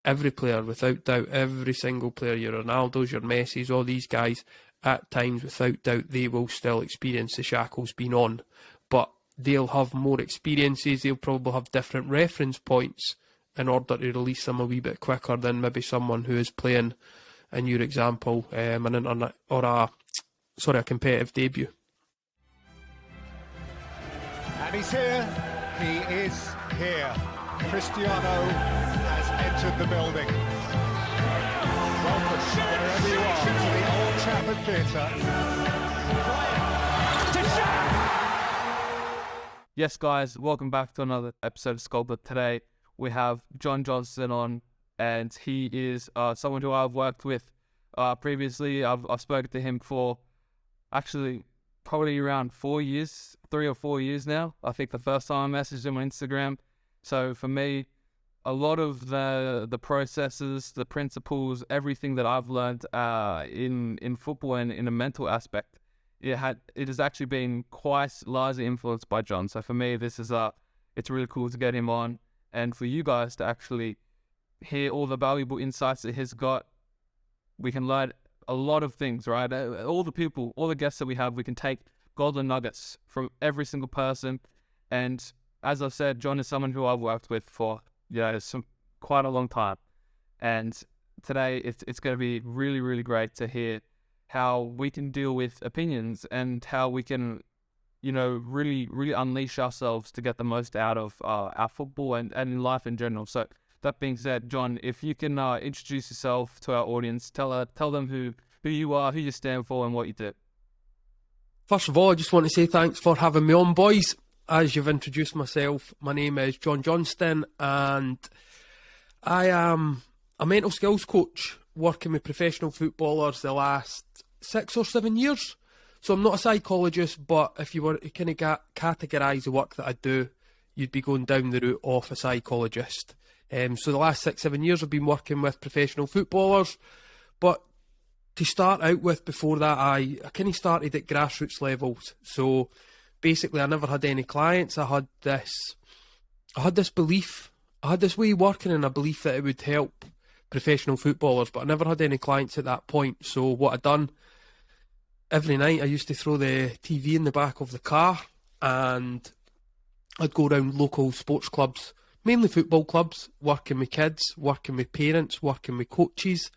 every player, without doubt, every single player, your Ronaldos, your Messis, all these guys, at times, without doubt, they will still experience the shackles being on. But they'll have more experiences, they'll probably have different reference points in order to release them a wee bit quicker than maybe someone who is playing, in your example, a competitive debut. And he's here. He is here. Cristiano has entered the building. Welcome, wherever you are, to the Old Trafford Theatre. Yes, guys, welcome back to another episode of Sculpted. Today, we have John Johnston on, and he is someone who I've worked with previously. I've spoken to him for actually probably around 3 or 4 years now. I think the first time I messaged him on Instagram. So for me, a lot of the processes, the principles, everything that I've learned in football and in a mental aspect, it has actually been quite largely influenced by John. So for me, it's really cool to get him on, and for you guys to actually hear all the valuable insights that he's got. We can learn a lot of things, right? All the guests that we have, we can take golden nuggets from every single person. And as I've said, John is someone who I've worked with for quite a long time. And today it's going to be really, really great to hear how we can deal with opinions and how we can, really, really unleash ourselves to get the most out of our football and in life in general. So that being said, John, if you can introduce yourself to our audience, tell them who you are, who you stand for, and what you do. First of all, I just want to say thanks for having me on, boys. As you've introduced myself, my name is John Johnston, and I am a mental skills coach working with professional footballers the last 6 or 7 years. So I'm not a psychologist, but if you were to kind of categorise the work that I do, you'd be going down the route of a psychologist. So the last 6-7 years I've been working with professional footballers, but to start out with, before that, I kind of started at grassroots levels. So basically, I never had any clients. I had this belief, I had this way of working, and a belief that it would help professional footballers, but I never had any clients at that point. So what I'd done, every night I used to throw the TV in the back of the car, and I'd go around local sports clubs, mainly football clubs, working with kids, working with parents, working with coaches.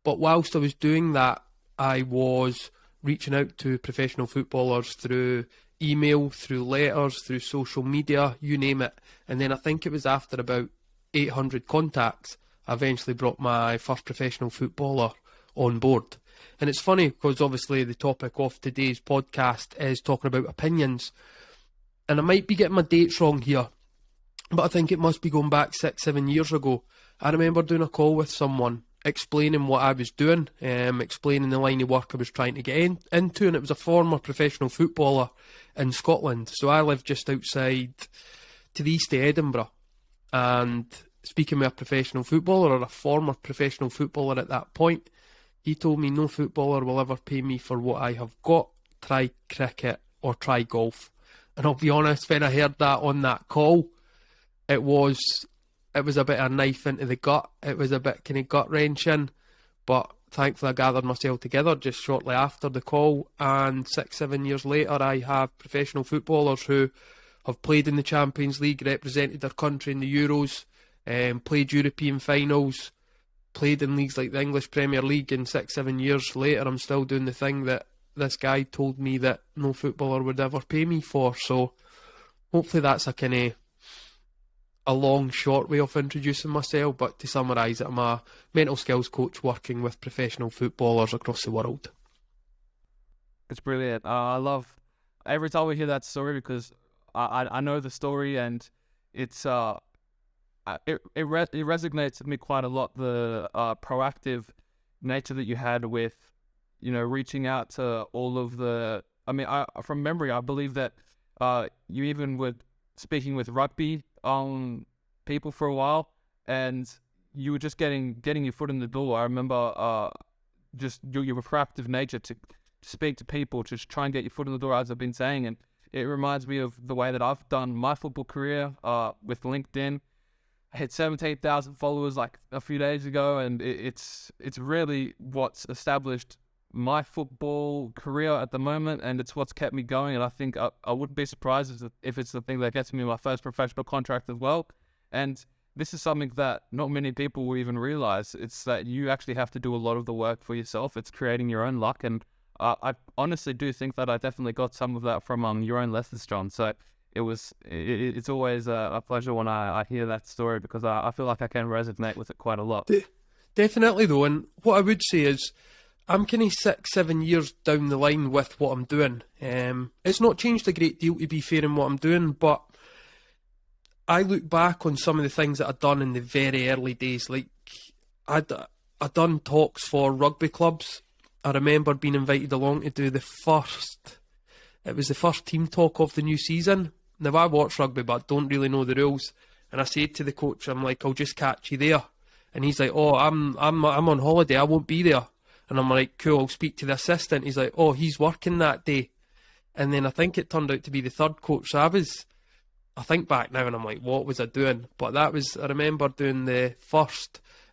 But whilst I was doing that, I was reaching out to professional footballers through email, through letters, through social media, you name it. And then I think it was after about 800 contacts, I eventually brought my first professional footballer on board. And it's funny because obviously the topic of today's podcast is talking about opinions. And I might be getting my dates wrong here, but I think it must be going back 6-7 years ago. I remember doing a call with someone, explaining what I was doing, explaining the line of work I was trying to get into, and it was a former professional footballer in Scotland. So I live just outside to the east of Edinburgh, and speaking with a professional footballer, or a former professional footballer at that point, he told me no footballer will ever pay me for what I have got. Try cricket or try golf. And I'll be honest, when I heard that on that call, it was a bit of a knife into the gut. It was a bit kind of gut-wrenching, but thankfully I gathered myself together just shortly after the call, and 6-7 years later I have professional footballers who have played in the Champions League, represented their country in the Euros, played European finals, played in leagues like the English Premier League, and 6-7 years later I'm still doing the thing that this guy told me that no footballer would ever pay me for. So hopefully that's a kind of a long, short way of introducing myself, but to summarise it, I'm a mental skills coach working with professional footballers across the world. It's brilliant. I love every time we hear that story, because I know the story, and it resonates with me quite a lot, the proactive nature that you had with, reaching out to all of the, from memory, I believe that you even were speaking with rugby people for a while, and you were just getting your foot in the door. I remember just your proactive nature to speak to people, to try and get your foot in the door, as I've been saying. And it reminds me of the way that I've done my football career with LinkedIn. I hit 17,000 followers like a few days ago, and it's really what's established my football career at the moment, and it's what's kept me going. And I think I wouldn't be surprised if it's the thing that gets me my first professional contract as well. And this is something that not many people will even realize. It's that you actually have to do a lot of the work for yourself. It's creating your own luck, and I honestly do think that I definitely got some of that from your own lessons, John. So it's always a pleasure when I hear that story, because I feel like I can resonate with it quite a lot. Definitely though, and what I would say is I'm kind of 6-7 years down the line with what I'm doing. It's not changed a great deal, to be fair, in what I'm doing, but I look back on some of the things that I'd done in the very early days. Like I'd done talks for rugby clubs. I remember being invited along to do the first team talk of the new season. Now, I watch rugby, but I don't really know the rules. And I said to the coach, I'm like, I'll just catch you there. And he's like, oh, I'm on holiday, I won't be there. And I'm like, cool, I'll speak to the assistant. He's like, oh, he's working that day. And then I think it turned out to be the third coach. So I think back now and I'm like, what was I doing? But I remember doing it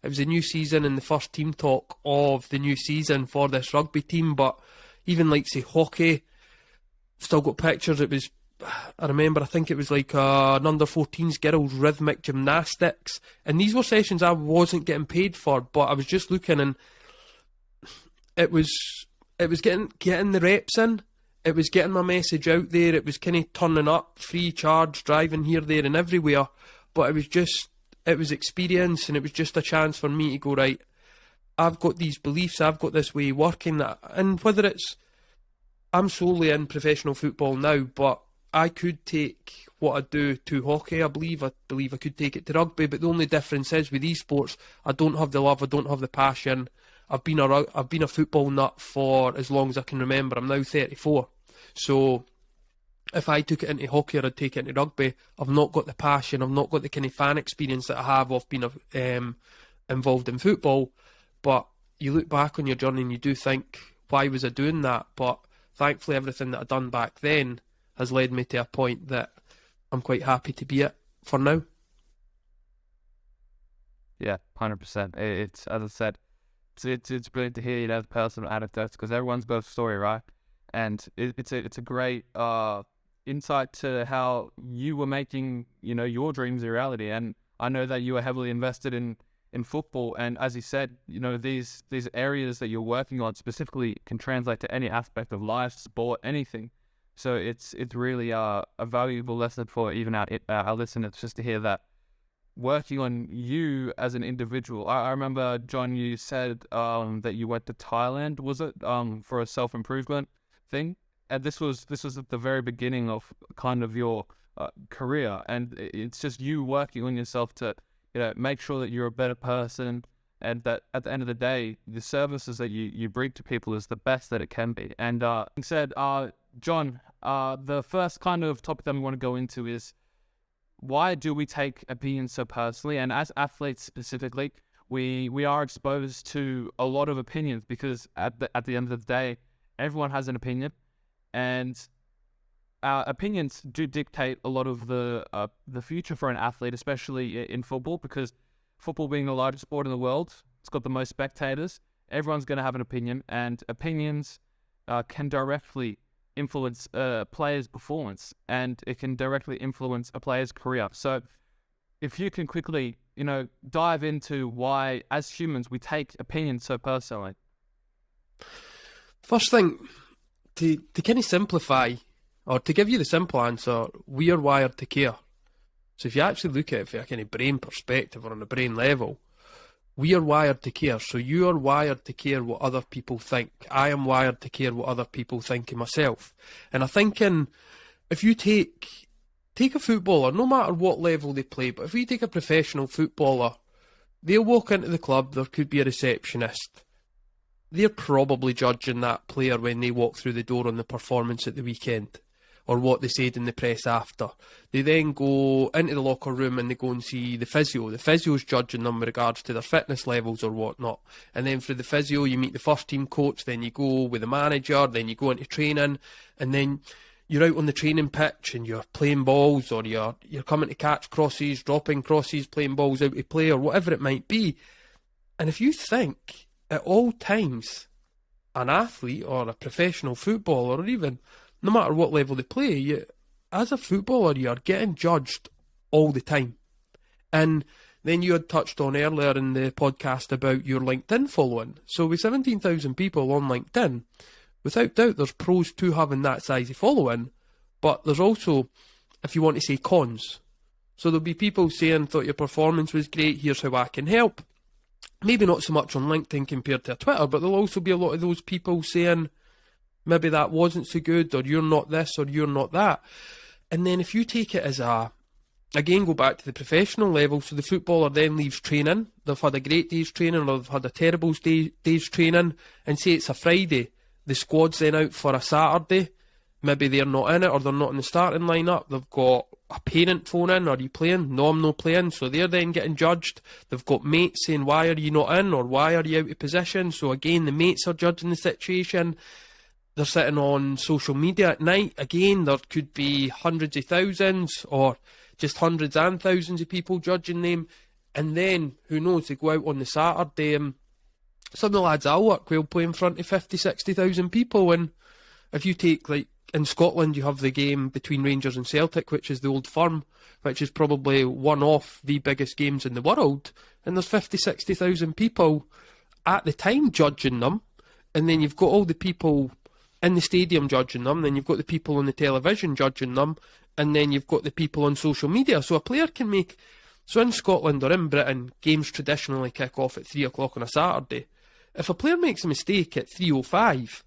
was a new season and the first team talk of the new season for this rugby team. But even like, say, hockey, still got pictures. I think it was like an under-14s girls rhythmic gymnastics. And these were sessions I wasn't getting paid for, but I was just looking, and it was getting the reps in. It was getting my message out there. It was kind of turning up, free charge, driving here, there and everywhere. But it was experience, and it was just a chance for me to go, right, I've got these beliefs, I've got this way of working. And whether I'm solely in professional football now, but I could take what I do to hockey. I believe I could take it to rugby, but the only difference is with these sports, I don't have the love, I don't have the passion. I've been a football nut for as long as I can remember. I'm now 34. So if I took it into hockey or I'd take it into rugby, I've not got the passion, I've not got the kind of fan experience that I have of being involved in football. But you look back on your journey and you do think, why was I doing that? But thankfully everything that I'd done back then has led me to a point that I'm quite happy to be at for now. Yeah, 100%. It's, as I said, it's brilliant to hear, the personal anecdotes, because everyone's got a story, right? And it's a great insight to how you were making, your dreams a reality. And I know that you are heavily invested in football, and as you said, these areas that you're working on specifically can translate to any aspect of life, sport, anything. So it's really a valuable lesson for even our listeners, just to hear that working on you as an individual. I remember, John, you said that you went to Thailand, was it, for a self-improvement thing? And this was at the very beginning of kind of your career, and it's just you working on yourself to make sure that you're a better person, and that at the end of the day, the services that you bring to people is the best that it can be. And said, John, the first kind of topic that we want to go into is, why do we take opinions so personally? And as athletes specifically, we are exposed to a lot of opinions, because at the end of the day, everyone has an opinion, and opinions do dictate a lot of the future for an athlete, especially in football, because football being the largest sport in the world, it's got the most spectators. Everyone's going to have an opinion, and opinions can directly influence a player's performance, and it can directly influence a player's career. So if you can quickly, dive into why, as humans, we take opinions so personally. First thing, to kind of simplify, or to give you the simple answer, we are wired to care. So if you actually look at it from a kind of brain perspective or on a brain level, we are wired to care. So you are wired to care what other people think. I am wired to care what other people think of myself. And I think if you take a footballer, no matter what level they play, but if we take a professional footballer, they'll walk into the club, there could be a receptionist. They're probably judging that player when they walk through the door on the performance at the weekend, or what they said in the press after. They then go into the locker room and they go and see the physio. The physio's judging them with regards to their fitness levels or whatnot. And then through the physio, you meet the first team coach, then you go with the manager, then you go into training, and then you're out on the training pitch and you're playing balls, or you're coming to catch crosses, dropping crosses, playing balls out to play, or whatever it might be. And if you think at all times an athlete or a professional footballer, or even no matter what level they play, as a footballer, you're getting judged all the time. And then you had touched on earlier in the podcast about your LinkedIn following. So with 17,000 people on LinkedIn, without doubt there's pros to having that size of following, but there's also, if you want to say, cons. So there'll be people saying, thought your performance was great, here's how I can help. Maybe not so much on LinkedIn compared to Twitter, but there'll also be a lot of those people saying, maybe that wasn't so good, or you're not this, or you're not that. And then if you take it as again, go back to the professional level, so the footballer then leaves training, they've had a great day's training, or they've had a terrible day's training, and say it's a Friday, the squad's then out for a Saturday, maybe they're not in it, or they're not in the starting lineup, they've got a parent phone in, are you playing? No, I'm not playing, so they're then getting judged. They've got mates saying, why are you not in, or why are you out of position? So again, the mates are judging the situation. They're sitting on social media at night, again, there could be hundreds of thousands, or just hundreds and thousands of people judging them, and then, who knows, they go out on the Saturday, and some of the lads I work will play in front of 50, 60,000 people, and if you take, like, in Scotland, you have the game between Rangers and Celtic, which is the Old Firm, which is probably one of the biggest games in the world, and there's 50, 60,000 people at the time judging them, and then you've got all the people in the stadium judging them, then you've got the people on the television judging them, and then you've got the people on social media. So a player can make... So in Scotland or in Britain, games traditionally kick off at 3 o'clock on a Saturday. If a player makes a mistake at 3:05,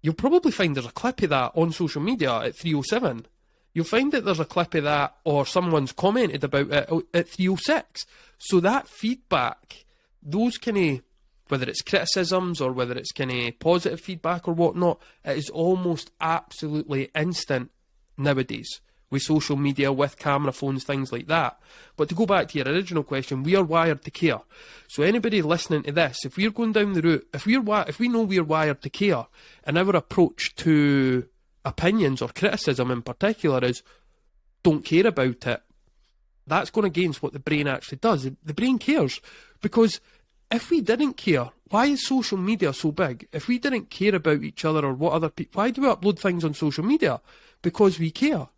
you'll probably find there's a clip of that on social media at 3:07. You'll find that there's a clip of that, or someone's commented about it at 3:06. So that feedback, those kind of... whether it's criticisms or whether it's kind of positive feedback or whatnot, it is almost absolutely instant nowadays with social media, with camera phones, things like that. But to go back to your original question, we are wired to care. So anybody listening to this, if we're going down the route, if we know we're wired to care, and our approach to opinions or criticism in particular is don't care about it, that's going against what the brain actually does. The brain cares, because if we didn't care, why is social media so big? If we didn't care about each other or what other people... Why do we upload things on social media? Because we care.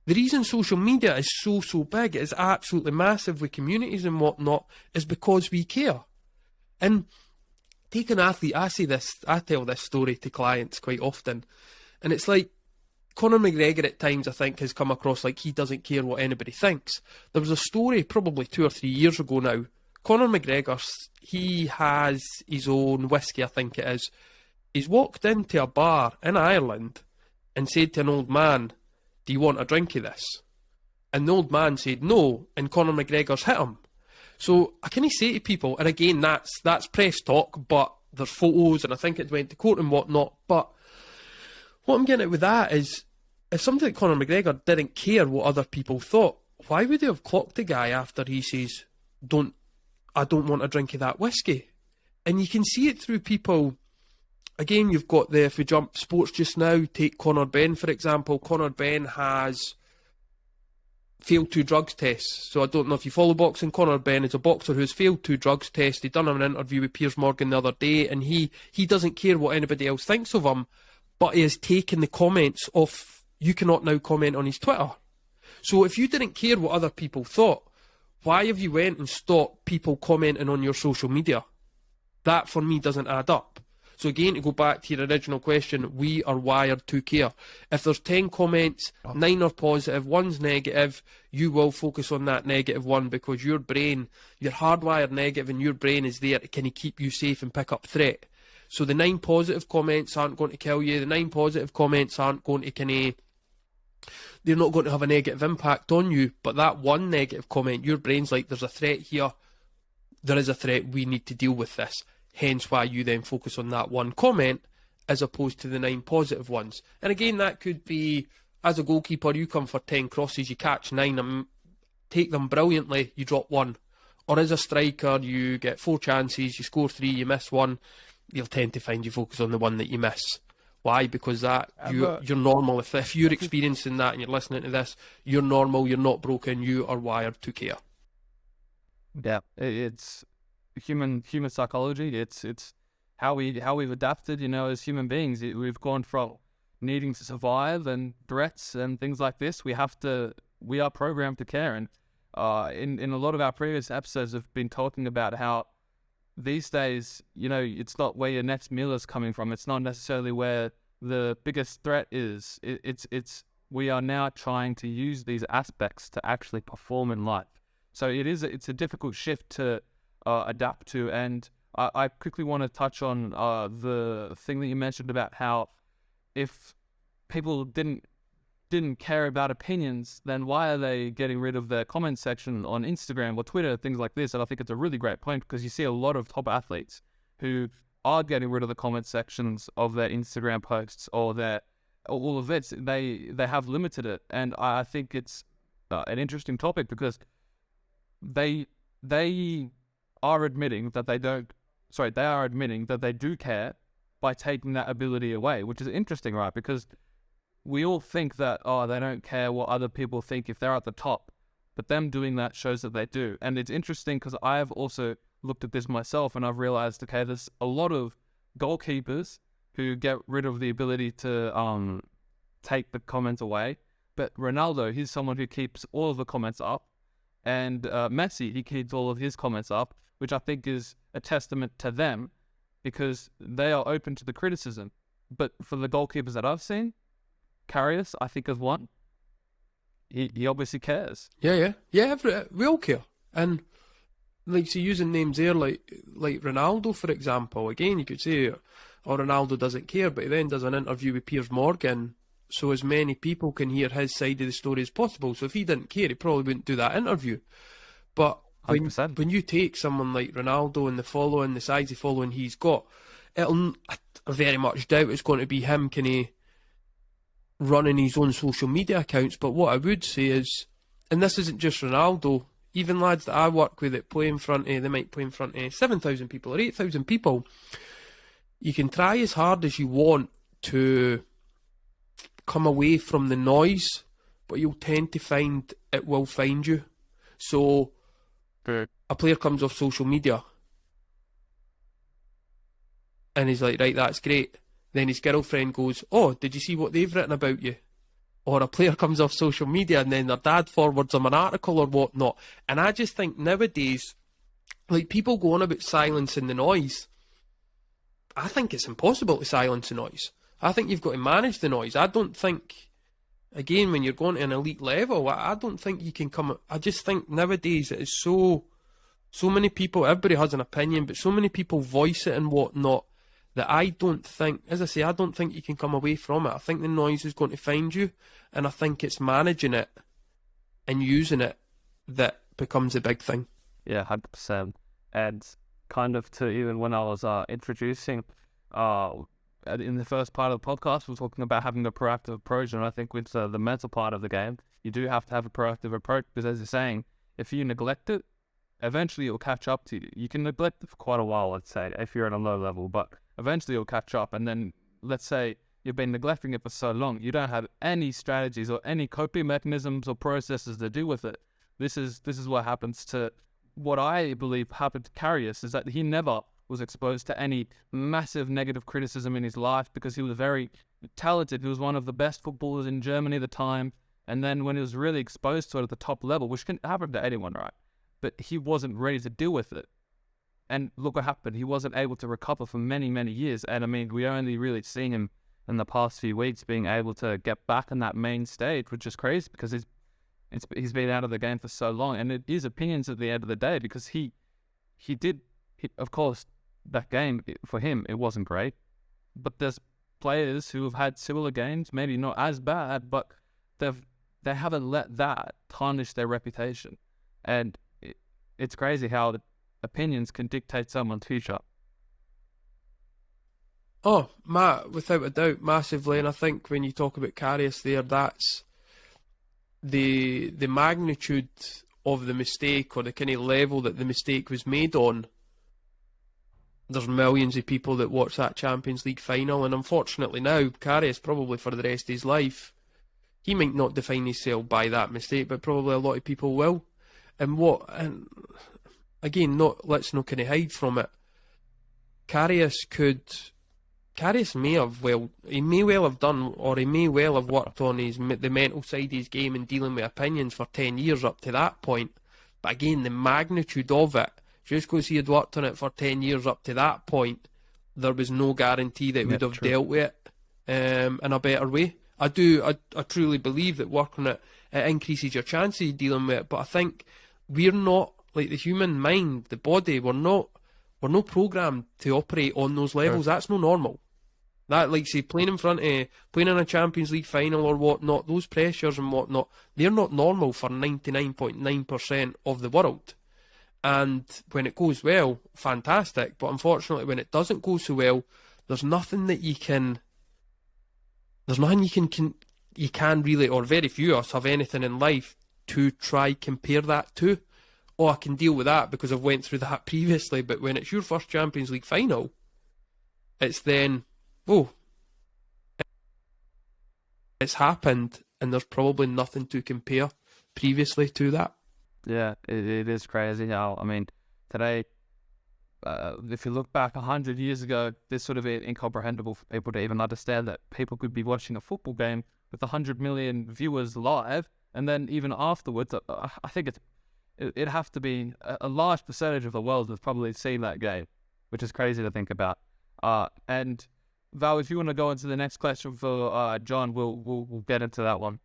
The reason social media is so big, it is absolutely massive with communities and whatnot, is because we care. And take an athlete, I tell this story to clients quite often, and it's like Conor McGregor at times, I think, has come across like he doesn't care what anybody thinks. There was a story probably 2 or 3 years ago now. Conor McGregor, he has his own whiskey, I think it is. He's walked into a bar in Ireland and said to an old man, do you want a drink of this? And the old man said no, and Conor McGregor's hit him. So I kind of say to people, and again, that's press talk, but there's photos, and I think it went to court and whatnot, but what I'm getting at with that is, if something like Conor McGregor didn't care what other people thought, why would they have clocked the guy after he says, I don't want a drink of that whiskey? And you can see it through people. Again, you've got if we jump sports just now, take Conor Benn, for example. Conor Benn has failed 2 drugs tests. So I don't know if you follow boxing. Conor Benn is a boxer who's failed 2 drugs tests. He done an interview with Piers Morgan the other day, and he doesn't care what anybody else thinks of him, but he has taken the comments off. You cannot now comment on his Twitter. So if you didn't care what other people thought, why have you went and stopped people commenting on your social media? That, for me, doesn't add up. So again, to go back to your original question, we are wired to care. If there's 10 comments, 9 are positive, 1's negative, you will focus on that negative one, because your brain, your hardwired negative in your brain is there to kind of keep you safe and pick up threat. So the 9 positive comments aren't going to kill you. The 9 positive comments aren't going to kind of... they're not going to have a negative impact on you, but that one negative comment, your brain's like, there's a threat here, there is a threat, we need to deal with this. Hence why you then focus on that one comment as opposed to the 9 positive ones. And again, that could be, as a goalkeeper, you come for 10 crosses, you catch 9 and take them brilliantly, you drop 1. Or as a striker, you get 4 chances, you score 3, you miss 1, you'll tend to find you focus on the one that you miss. Why? Because that but- you're normal. If you're experiencing that and you're listening to this, you're normal. You're not broken. You are wired to care. Yeah, it's human psychology. It's how we've adapted. As human beings, we've gone from needing to survive and threats and things like this. We are programmed to care. And in a lot of our previous episodes, have been talking about how these days, it's not where your next meal is coming from. It's not necessarily where the biggest threat is. It's we are now trying to use these aspects to actually perform in life. So it's a difficult shift to adapt to. And I quickly want to touch on the thing that you mentioned about how if people didn't care about opinions, then why are they getting rid of their comment section on Instagram or Twitter, things like this? And I think it's a really great point, because you see a lot of top athletes who are getting rid of the comment sections of their Instagram posts or all of it. They have limited it. And I think it's an interesting topic, because they are admitting that they are admitting that they do care by taking that ability away, which is interesting, right? Because we all think that, they don't care what other people think if they're at the top, but them doing that shows that they do. And it's interesting because I've also looked at this myself, and I've realized, okay, there's a lot of goalkeepers who get rid of the ability to take the comments away. But Ronaldo, he's someone who keeps all of the comments up. And Messi, he keeps all of his comments up, which I think is a testament to them, because they are open to the criticism. But for the goalkeepers that I've seen, Karius, I think, is one. He obviously cares. Yeah. We all care. And like, so using names there, like Ronaldo, for example. Again, you could say, Ronaldo doesn't care, but he then does an interview with Piers Morgan, so as many people can hear his side of the story as possible. So if he didn't care, he probably wouldn't do that interview. But when you take someone like Ronaldo and the size of following he's got, I very much doubt it's going to be him running his own social media accounts. But what I would say is, and this isn't just Ronaldo, even lads that I work with that they might play in front of 7,000 people or 8,000 people, you can try as hard as you want to come away from the noise, but you'll tend to find it will find you. So a player comes off social media and he's like, right, that's great. Then his girlfriend goes, oh, did you see what they've written about you? Or a player comes off social media and then their dad forwards them an article or whatnot. And I just think nowadays, like, people go on about silencing the noise. I think it's impossible to silence the noise. I think you've got to manage the noise. I don't think, again, when you're going to an elite level, I don't think you can come. I just think nowadays it is so many people, everybody has an opinion, but so many people voice it and whatnot, that I don't think, as I say, I don't think you can come away from it. I think the noise is going to find you, and I think it's managing it and using it that becomes a big thing. Yeah, 100%. And kind of to even when I was introducing, in the first part of the podcast, we were talking about having a proactive approach, and I think with the mental part of the game, you do have to have a proactive approach, because as you're saying, if you neglect it, eventually it will catch up to you. You can neglect it for quite a while, let's say, if you're at a low level, but eventually it'll catch up. And then, let's say you've been neglecting it for so long, you don't have any strategies or any coping mechanisms or processes to deal with it. This is what happens to what I believe happened to Karius, is that he never was exposed to any massive negative criticism in his life, because he was very talented. He was one of the best footballers in Germany at the time. And then when he was really exposed to it at the top level, which can happen to anyone, right? But he wasn't ready to deal with it. And look what happened. He wasn't able to recover for many, many years. And I mean, we only really seen him in the past few weeks being able to get back on that main stage, which is crazy, because he's been out of the game for so long. And it is opinions at the end of the day, because he of course, that game, for him, it wasn't great. But there's players who have had similar games, maybe not as bad, but they haven't let that tarnish their reputation. And it's crazy how the opinions can dictate someone's future. Oh, Matt, without a doubt, massively. And I think when you talk about Karius there, that's the magnitude of the mistake, or the kind of level that the mistake was made on, there's millions of people that watch that Champions League final, and unfortunately now, Karius probably for the rest of his life, he might not define himself by that mistake, but probably a lot of people will. And again, let's not kind of hide from it. Karius may well have done, or he may well have worked on the mental side of his game and dealing with opinions for 10 years up to that point. But again, the magnitude of it, just because he had worked on it for 10 years up to that point, there was no guarantee that he would have dealt with it in a better way. I truly believe that working it increases your chances of dealing with it, but I think we're not, like the human mind, the body, we're not programmed to operate on those levels. Sure. That's no normal. That, like, say, playing in a Champions League final or whatnot, those pressures and whatnot, they're not normal for 99.9% of the world. And when it goes well, fantastic. But unfortunately, when it doesn't go so well, there's nothing you can really, or very few of us have anything in life to try compare that to. Oh, I can deal with that because I've went through that previously. But when it's your first Champions League final, it's then, it's happened, and there's probably nothing to compare previously to that. Yeah, it is crazy how, I mean, today, if you look back 100 years ago, this sort of incomprehensible for people to even understand that people could be watching a football game with 100 million viewers live, and then even afterwards, I think it'd have to be a large percentage of the world has probably seen that game, which is crazy to think about. And Val, if you want to go into the next question for John, we'll get into that one.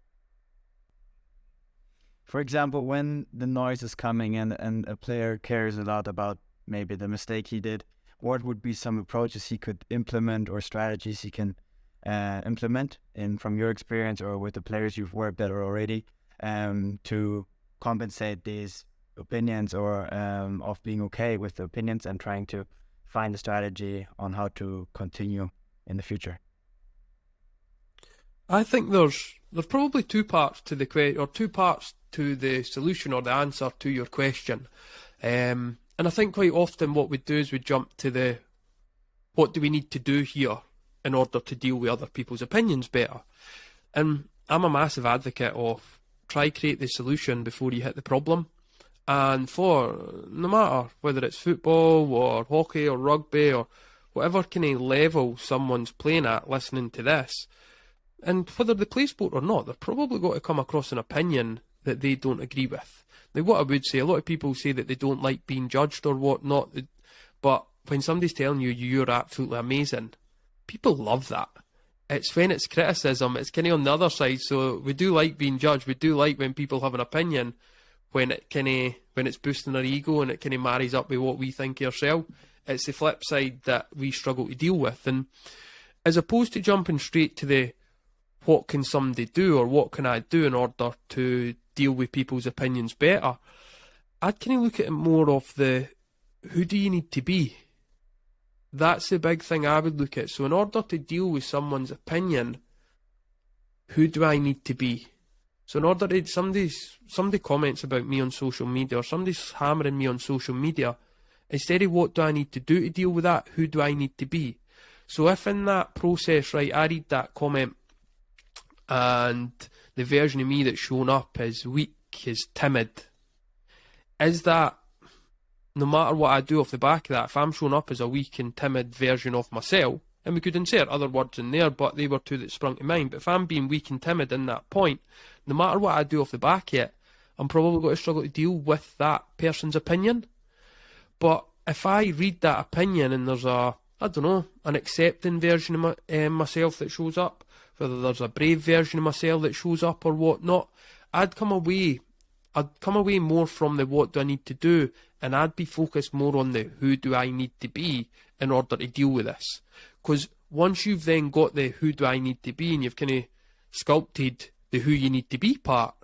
For example, when the noise is coming and a player cares a lot about maybe the mistake he did, what would be some approaches he could implement or strategies he can implement from your experience or with the players you've worked at already to compensate these opinions or of being okay with the opinions and trying to find a strategy on how to continue in the future? I think there's probably two parts to the solution or the answer to your question. And I think quite often what we do is we jump to what do we need to do here in order to deal with other people's opinions better. And I'm a massive advocate of try create the solution before you hit the problem. And for no matter whether it's football or hockey or rugby or whatever kind of level someone's playing at listening to this, and whether they play sport or not, they're probably got to come across an opinion that they don't agree with. Now, what I would say, a lot of people say that they don't like being judged or whatnot, but when somebody's telling you you're absolutely amazing, people love that. It's when it's criticism, it's kind of on the other side. So we do like being judged. We do like when people have an opinion, when it's boosting our ego and it kind of marries up with what we think of ourselves. It's the flip side that we struggle to deal with. And as opposed to jumping straight to what can somebody do or what can I do in order to deal with people's opinions better, I'd kind of look at it more of who do you need to be? That's the big thing I would look at. So in order to deal with someone's opinion, who do I need to be? So in order to, somebody comments about me on social media or somebody's hammering me on social media, instead of what do I need to do to deal with that, who do I need to be? So if in that process, right, I read that comment and the version of me that's shown up is weak, is timid, is that, no matter what I do off the back of that, if I'm showing up as a weak and timid version of myself, and we could insert other words in there, but they were two that sprung to mind, but if I'm being weak and timid in that point, no matter what I do off the back of it, I'm probably going to struggle to deal with that person's opinion. But if I read that opinion and there's an accepting version of myself that shows up, whether there's a brave version of myself that shows up or whatnot, I'd come away more from the what do I need to do, and I'd be focused more on the who do I need to be in order to deal with this. Because once you've then got the who do I need to be and you've kind of sculpted the who you need to be part,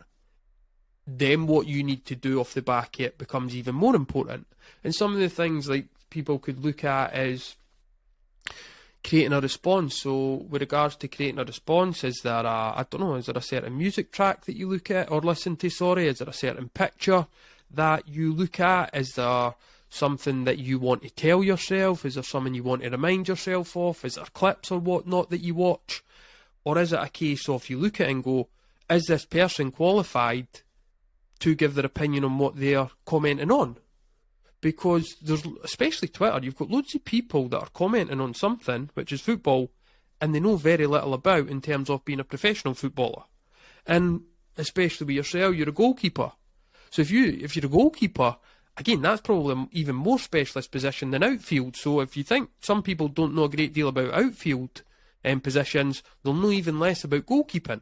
then what you need to do off the back of it becomes even more important. And some of the things like people could look at is creating a response. So with regards to creating a response, is there a certain music track that you look at or listen to, is there a certain picture that you look at? Is there something that you want to tell yourself? Is there something you want to remind yourself of? Is there clips or whatnot that you watch? Or is it a case of you look at it and go, is this person qualified to give their opinion on what they're commenting on? Because there's, especially Twitter, you've got loads of people that are commenting on something, which is football, and they know very little about in terms of being a professional footballer. And especially with yourself, you're a goalkeeper. So if you're a goalkeeper, again, that's probably an even more specialist position than outfield. So if you think some people don't know a great deal about outfield positions, they'll know even less about goalkeeping.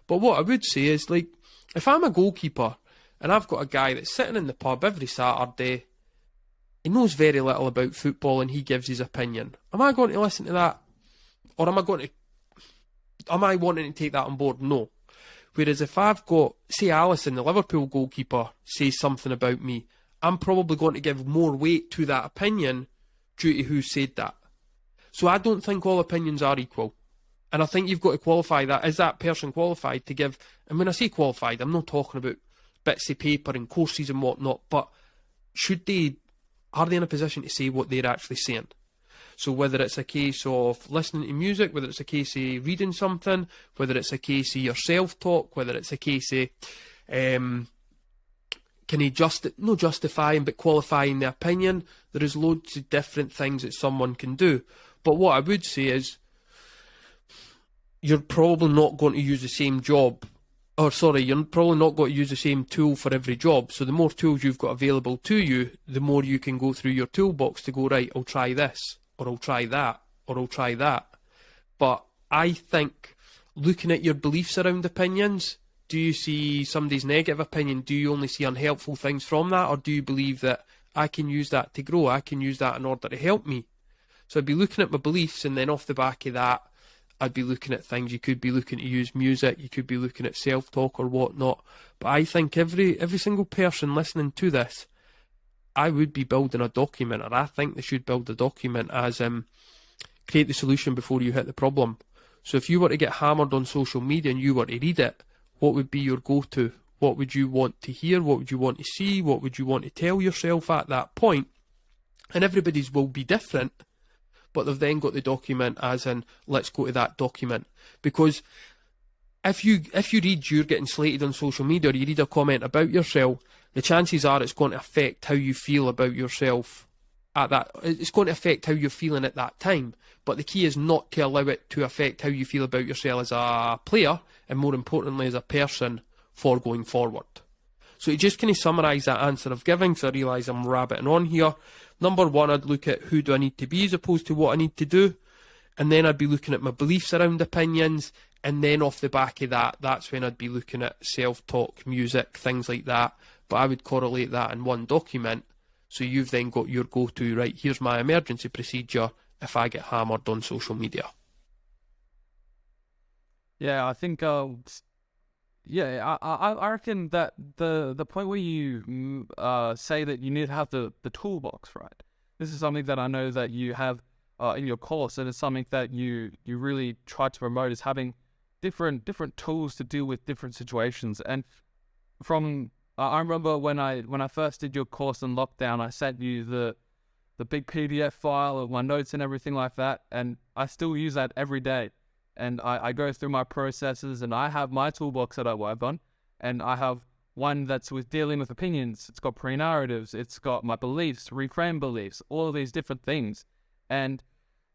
But what I would say is, like, if I'm a goalkeeper and I've got a guy that's sitting in the pub every Saturday, he knows very little about football and he gives his opinion, am I going to listen to that? Or am I wanting to take that on board? No. Whereas if I've got, say, Alisson, the Liverpool goalkeeper, says something about me, I'm probably going to give more weight to that opinion due to who said that. So I don't think all opinions are equal. And I think you've got to qualify that. Is that person qualified to give? And when I say qualified, I'm not talking about bits of paper and courses and whatnot, but are they in a position to say what they're actually saying? So whether it's a case of listening to music, whether it's a case of reading something, whether it's a case of your self-talk, whether it's a case of not justifying but qualifying the opinion, there is loads of different things that someone can do. But what I would say is, you're probably not going to use the same you're probably not going to use the same tool for every job. So the more tools you've got available to you, the more you can go through your toolbox to go, right, I'll try this, or I'll try that, or I'll try that. But I think looking at your beliefs around opinions, do you see somebody's negative opinion? Do you only see unhelpful things from that? Or do you believe that I can use that to grow? I can use that in order to help me. So I'd be looking at my beliefs, and then off the back of that, I'd be looking at things. You could be looking to use music, you could be looking at self-talk or whatnot. But I think every single person listening to this, I would be building a document, or I think they should build a document as create the solution before you hit the problem. So if you were to get hammered on social media and you were to read it, what would be your go-to? What would you want to hear? What would you want to see? What would you want to tell yourself at that point? And everybody's will be different, but they've then got the document as in, let's go to that document. Because if you read you're getting slated on social media, or you read a comment about yourself, the chances are it's going to affect how you feel about yourself at that. It's going to affect how you're feeling at that time. But the key is not to allow it to affect how you feel about yourself as a player, and more importantly as a person, for going forward. So to just kind of summarise that answer I've given, because I realise I'm rabbiting on here. Number one, I'd look at who do I need to be as opposed to what I need to do. And then I'd be looking at my beliefs around opinions. And then off the back of that, that's when I'd be looking at self-talk, music, things like that. But I would correlate that in one document. So you've then got your go-to, right, here's my emergency procedure if I get hammered on social media. Yeah, I think I reckon that the point where you say that you need to have the toolbox, right? This is something that I know that you have in your course, and it's something that you really try to promote, is having different tools to deal with different situations. And from I remember when I first did your course in lockdown, I sent you the big PDF file of my notes and everything like that, and I still use that every day. And I go through my processes, and I have my toolbox that I work on, and I have one that's with dealing with opinions. It's got pre-narratives, it's got my beliefs, reframe beliefs, all of these different things. And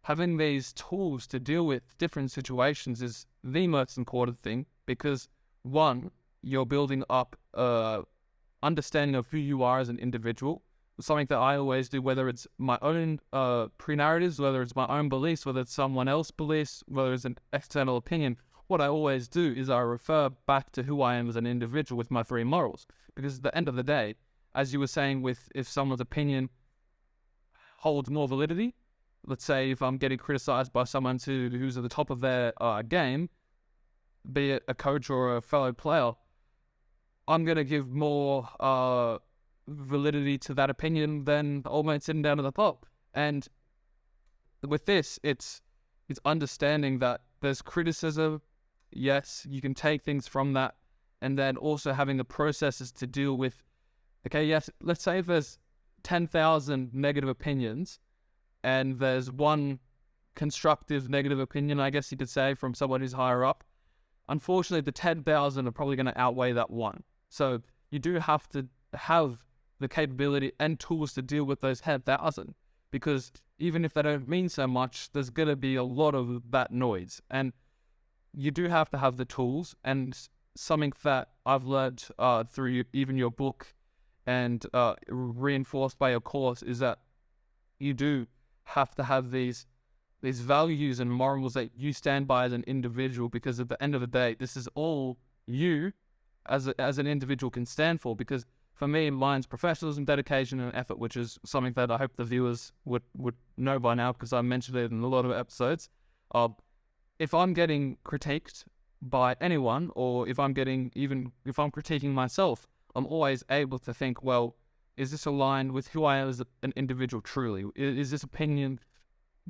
having these tools to deal with different situations is the most important thing, because one, you're building up understanding of who you are as an individual. Something that I always do, whether it's my own pre-narratives, whether it's my own beliefs, whether it's someone else's beliefs, whether it's an external opinion, what I always do is I refer back to who I am as an individual with my three morals. Because at the end of the day, as you were saying, if someone's opinion holds more validity, let's say if I'm getting criticized by someone who's at the top of their game, be it a coach or a fellow player, I'm going to give more validity to that opinion than the old man sitting down at the top. And with this, it's understanding that there's criticism. Yes, you can take things from that, and then also having the processes to deal with. Okay, yes, let's say there's 10,000 negative opinions and there's one constructive negative opinion, I guess you could say, from someone who's higher up, unfortunately the 10,000 are probably going to outweigh that one. So you do have to have the capability and tools to deal with those 10,000, because even if they don't mean so much, there's going to be a lot of that noise. And you do have to have the tools. And something that I've learned through even your book and reinforced by your course is that you do have to have these values and morals that you stand by as an individual, because at the end of the day, this is all you as an individual can stand for. Because for me, mine's professionalism, dedication, and effort, which is something that I hope the viewers would know by now, because I mentioned it in a lot of episodes. If I'm getting critiqued by anyone, or if I'm critiquing myself, I'm always able to think, well, is this aligned with who I am as an individual truly? Is this opinion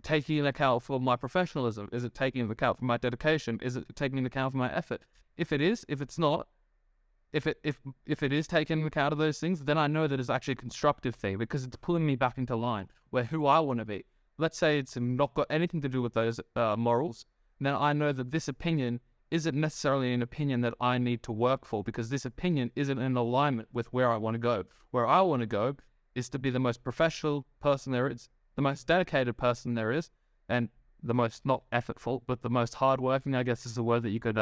taking into account for my professionalism? Is it taking into account for my dedication? Is it taking into account for my effort? If it is, if it's not, if it is taking into account of those things, then I know that it's actually a constructive thing, because it's pulling me back into line where who I want to be. Let's say it's not got anything to do with those morals. Then I know that this opinion isn't necessarily an opinion that I need to work for, because this opinion isn't in alignment with where I want to go. Where I want to go is to be the most professional person there is, the most dedicated person there is, and the most, not effortful, but the most hardworking, I guess is the word that you could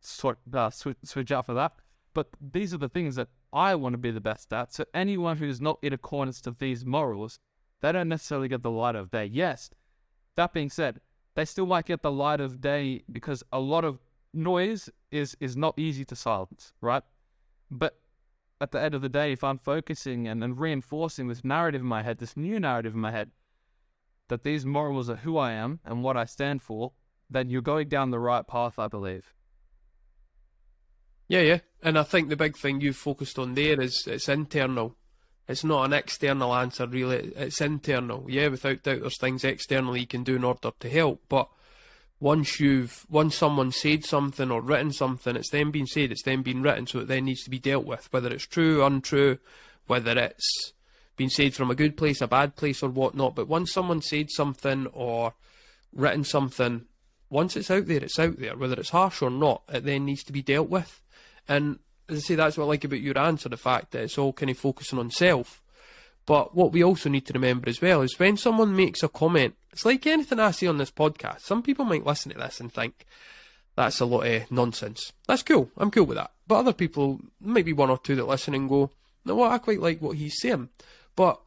switch out for that. But these are the things that I want to be the best at. So anyone who's not in accordance to these morals, they don't necessarily get the light of day. Yes, that being said, they still might get the light of day, because a lot of noise is not easy to silence, right? But at the end of the day, if I'm focusing and reinforcing this narrative in my head, this new narrative in my head, that these morals are who I am and what I stand for, then you're going down the right path, I believe. Yeah. And I think the big thing you've focused on there is it's internal. It's not an external answer, really. It's internal. Yeah, without doubt, there's things externally you can do in order to help. But once someone said something or written something, it's then been said, it's then been written, so it then needs to be dealt with, whether it's true, untrue, whether it's been said from a good place, a bad place, or whatnot. But once someone said something or written something, once it's out there, whether it's harsh or not, it then needs to be dealt with. And as I say, that's what I like about your answer, the fact that it's all kind of focusing on self. But what we also need to remember as well is when someone makes a comment, it's like anything I say on this podcast. Some people might listen to this and think, that's a lot of nonsense. That's cool. I'm cool with that. But other people, maybe one or two that listen and go, no, what, I quite like what he's saying. But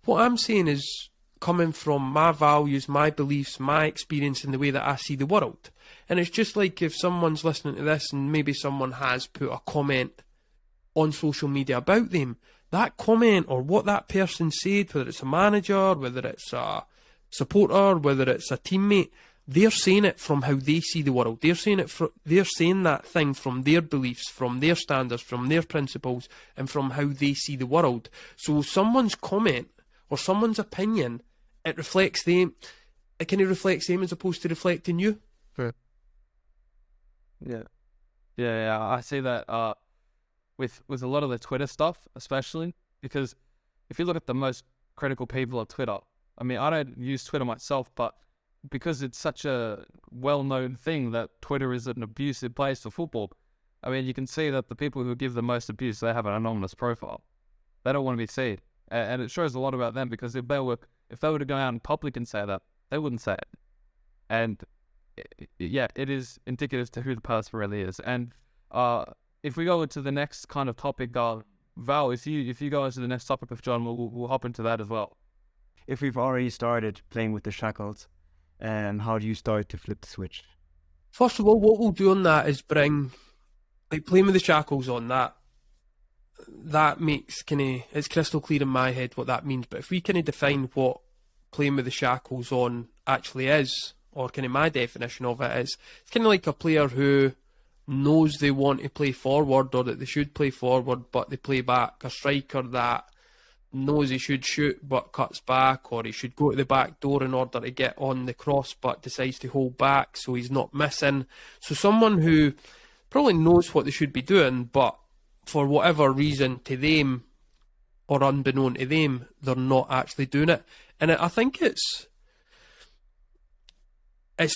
what I'm saying is coming from my values, my beliefs, my experience, and the way that I see the world. And it's just like if someone's listening to this and maybe someone has put a comment on social media about them, that comment or what that person said, whether it's a manager, whether it's a supporter, whether it's a teammate, they're saying it from how they see the world. They're saying that thing from their beliefs, from their standards, from their principles, and from how they see the world. So someone's comment or someone's opinion, it reflects them. It kind of reflects them as opposed to reflecting you. Yeah. I see that with a lot of the Twitter stuff, especially because if you look at the most critical people on Twitter, I mean, I don't use Twitter myself, but because it's such a well-known thing that Twitter is an abusive place for football, I mean, you can see that the people who give the most abuse, they have an anonymous profile. They don't want to be seen, and it shows a lot about them, because if they were to go out in public and say that, they wouldn't say it. And it is indicative to who the person really is. And if we go into the next kind of topic, Val, if you go into the next topic with John, we'll hop into that as well. If we've already started playing with the shackles, how do you start to flip the switch? First of all, what we'll do on that is bring, like, playing with the shackles on that. That makes it's crystal clear in my head what that means. But if we define what playing with the shackles on actually is, or my definition of it is, it's like a player who knows they want to play forward or that they should play forward, but they play back. A striker that knows he should shoot but cuts back, or he should go to the back door in order to get on the cross but decides to hold back so he's not missing. So someone who probably knows what they should be doing, but for whatever reason to them or unbeknown to them, they're not actually doing it. And I think it's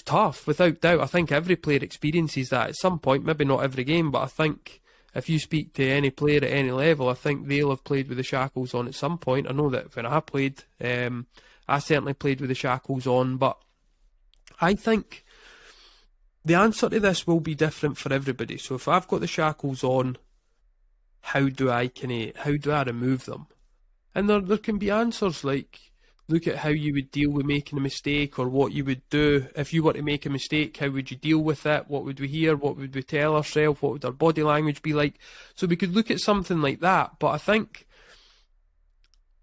tough, without doubt. I think every player experiences that at some point, maybe not every game, but I think if you speak to any player at any level, I think they'll have played with the shackles on at some point. I know that when I played, I certainly played with the shackles on, but I think the answer to this will be different for everybody. So if I've got the shackles on, how do I remove them? And there can be answers like, look at how you would deal with making a mistake, or what you would do if you were to make a mistake. How would you deal with it? What would we hear? What would we tell ourselves? What would our body language be like? So we could look at something like that. But I think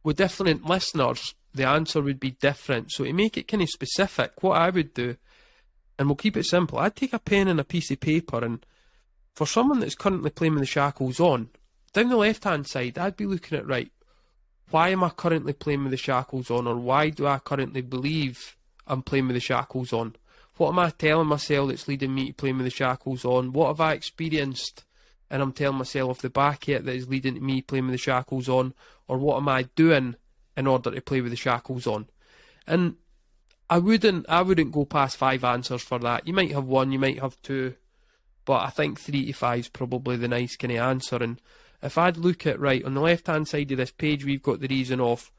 with different listeners, the answer would be different. So to make it kind of specific, what I would do, and we'll keep it simple, I'd take a pen and a piece of paper, and for someone that's currently playing with the shackles on, down the left-hand side, I'd be looking at, right, why am I currently playing with the shackles on, or why do I currently believe I'm playing with the shackles on? What am I telling myself that's leading me to playing with the shackles on? What have I experienced and I'm telling myself off the back of it that is leading to me playing with the shackles on? Or what am I doing in order to play with the shackles on? And I wouldn't go past 5 answers for that. You might have 1, you might have 2, but I think 3 to 5 is probably the nice kind of answer. And if I'd look at, right, on the left-hand side of this page, we've got the reason of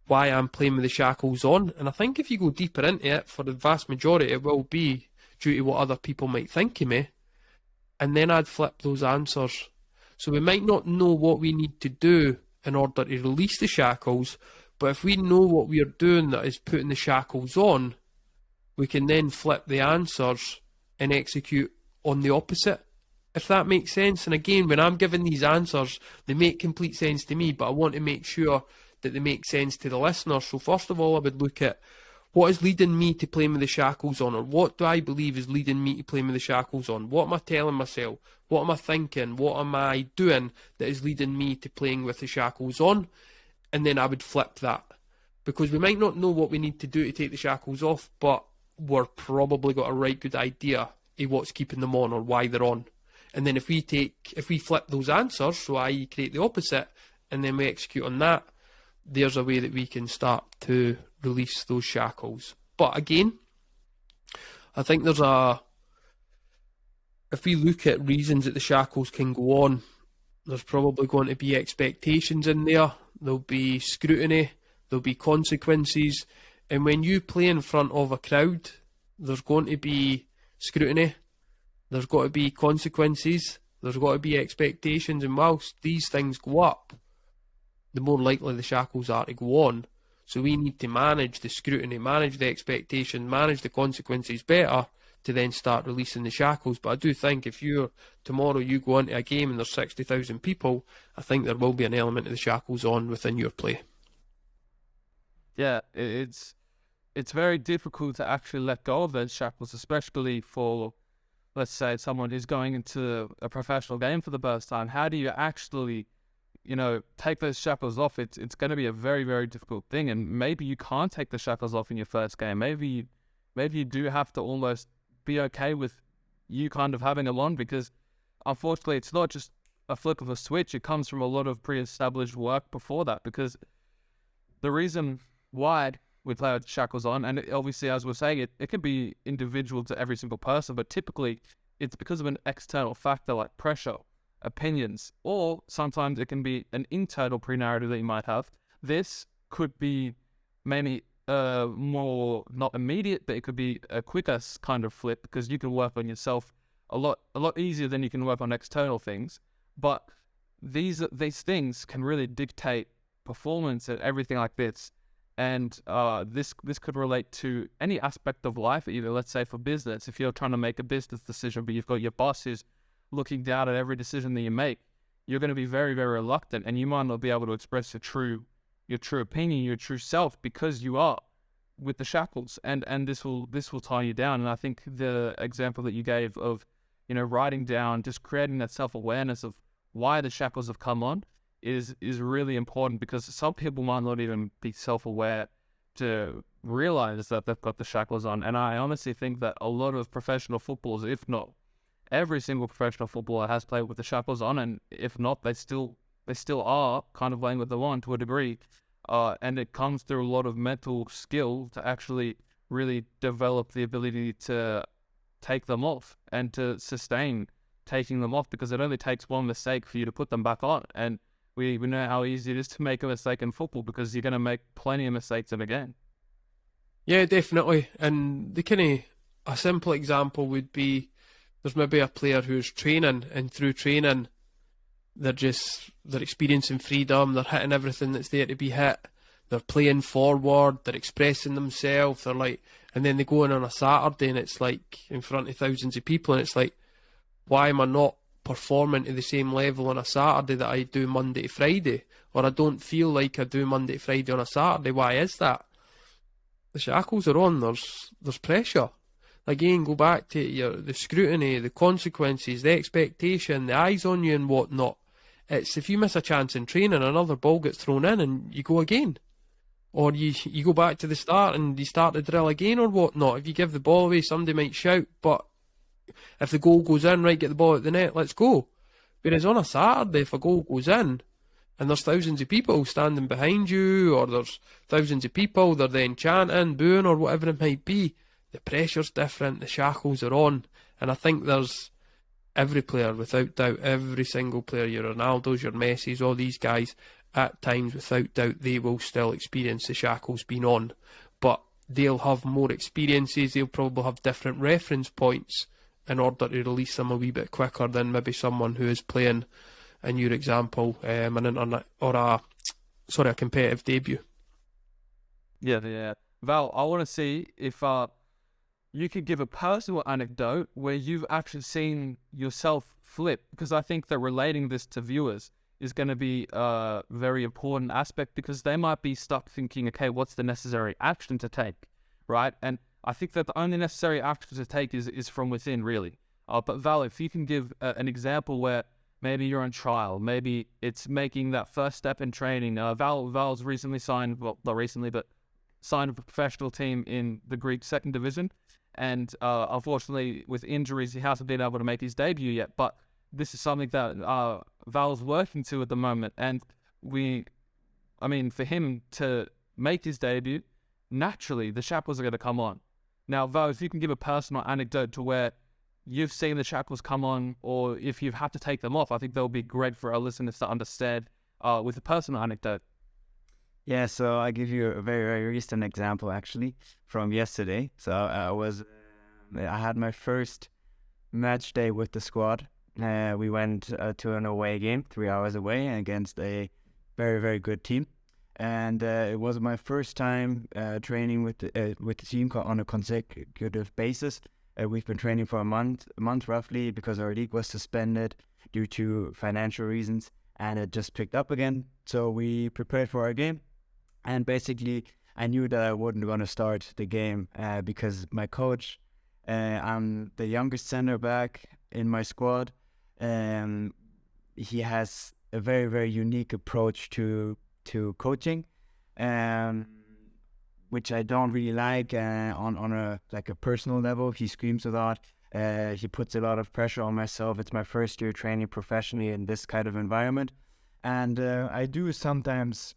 why I'm playing with the shackles on. And I think if you go deeper into it, for the vast majority, it will be due to what other people might think of me. And then I'd flip those answers. So we might not know what we need to do in order to release the shackles, but if we know what we are doing that is putting the shackles on, we can then flip the answers and execute on the opposite, if that makes sense. And again, when I'm giving these answers, they make complete sense to me, but I want to make sure that they make sense to the listener. So first of all, I would look at what is leading me to playing with the shackles on, or what do I believe is leading me to playing with the shackles on? What am I telling myself? What am I thinking? What am I doing that is leading me to playing with the shackles on? And then I would flip that, because we might not know what we need to do to take the shackles off, but we're probably got a right good idea of what's keeping them on or why they're on. And then if we flip those answers, so I create the opposite, and then we execute on that, there's a way that we can start to release those shackles. But again, I think if we look at reasons that the shackles can go on, there's probably going to be expectations in there. There'll be scrutiny. There'll be consequences. And when you play in front of a crowd, there's going to be scrutiny. There's got to be consequences. There's got to be expectations. And whilst these things go up, the more likely the shackles are to go on. So we need to manage the scrutiny, manage the expectation, manage the consequences better to then start releasing the shackles. But I do think if tomorrow you go into a game and there's 60,000 people, I think there will be an element of the shackles on within your play. Yeah, it's very difficult to actually let go of those shackles, especially for, let's say, someone who's going into a professional game for the first time. How do you actually, take those shackles off? It's going to be a very, very difficult thing, and maybe you can't take the shackles off in your first game. Maybe you do have to almost be okay with you kind of having them on, because unfortunately it's not just a flip of a switch. It comes from a lot of pre-established work before that, because the reason why we play with shackles on, and obviously, as we're saying, it can be individual to every single person, but typically it's because of an external factor like pressure, opinions, or sometimes it can be an internal pre-narrative that you might have. This could be maybe more not immediate, but it could be a quicker kind of flip, because you can work on yourself a lot easier than you can work on external things. But these things can really dictate performance and everything like this. And this could relate to any aspect of life, either, let's say, for business. If you're trying to make a business decision, but you've got your boss who's looking down at every decision that you make, you're going to be very, very reluctant, and you might not be able to express your true opinion, your true self, because you are with the shackles, and this will tie you down. And I think the example that you gave of, writing down, just creating that self-awareness of why the shackles have come on is really important, because some people might not even be self-aware to realize that they've got the shackles on. And I honestly think that a lot of professional footballers, if not every single professional footballer, has played with the shackles on, and if not, they still they still are kind of laying what they want to a degree. And it comes through a lot of mental skill to actually really develop the ability to take them off and to sustain taking them off, because it only takes one mistake for you to put them back on. And we know how easy it is to make a mistake in football, because you're going to make plenty of mistakes in a game. Yeah, definitely. And a simple example would be, there's maybe a player who's training, and through training, they're experiencing freedom, they're hitting everything that's there to be hit, they're playing forward, they're expressing themselves, and then they go in on a Saturday and it's like in front of thousands of people, and it's like, why am I not performing to the same level on a Saturday that I do Monday to Friday? Or I don't feel like I do Monday to Friday on a Saturday. Why is that? The shackles are on, there's pressure. Again, go back to the scrutiny, the consequences, the expectation, the eyes on you and whatnot. It's if you miss a chance in training, another ball gets thrown in and you go again. Or you go back to the start and you start the drill again or whatnot. If you give the ball away, somebody might shout, but if the goal goes in, right, get the ball at the net, let's go. Whereas on a Saturday, if a goal goes in and there's thousands of people standing behind you, or there's thousands of people, they're then chanting, booing, or whatever it might be, the pressure's different, the shackles are on. And I think there's every player, without doubt, every single player, your Ronaldos, your Messis, all these guys, at times, without doubt, they will still experience the shackles being on. But they'll have more experiences, they'll probably have different reference points in order to release them a wee bit quicker than maybe someone who is playing, in your example, a competitive debut. Yeah. Val, I want to see if you could give a personal anecdote where you've actually seen yourself flip, because I think that relating this to viewers is going to be a very important aspect, because they might be stuck thinking, okay, what's the necessary action to take, right? And I think that the only necessary action to take is from within, really. But Val, if you can give an example where maybe you're on trial, maybe it's making that first step in training. Val's recently signed, well, not recently, but signed with a professional team in the Greek second division. And unfortunately, with injuries, he hasn't been able to make his debut yet. But this is something that Val's working to at the moment. And for him to make his debut, naturally, the shackles are going to come on. Now, Val, if you can give a personal anecdote to where you've seen the shackles come on, or if you've had to take them off, I think that would be great for our listeners to understand with a personal anecdote. Yeah, so I give you a very, very recent example, actually, from yesterday. So I had my first match day with the squad. We went to an away game, 3 hours away, against a very, very good team. And it was my first time training with the team on a consecutive basis. We've been training for a month roughly, because our league was suspended due to financial reasons, and it just picked up again. So we prepared for our game, and basically I knew that I wasn't going to start the game because my coach, I'm the youngest center back in my squad, he has a very, very unique approach to coaching, which I don't really like on a personal level. He screams a lot. He puts a lot of pressure on myself. It's my first year training professionally in this kind of environment, and I do sometimes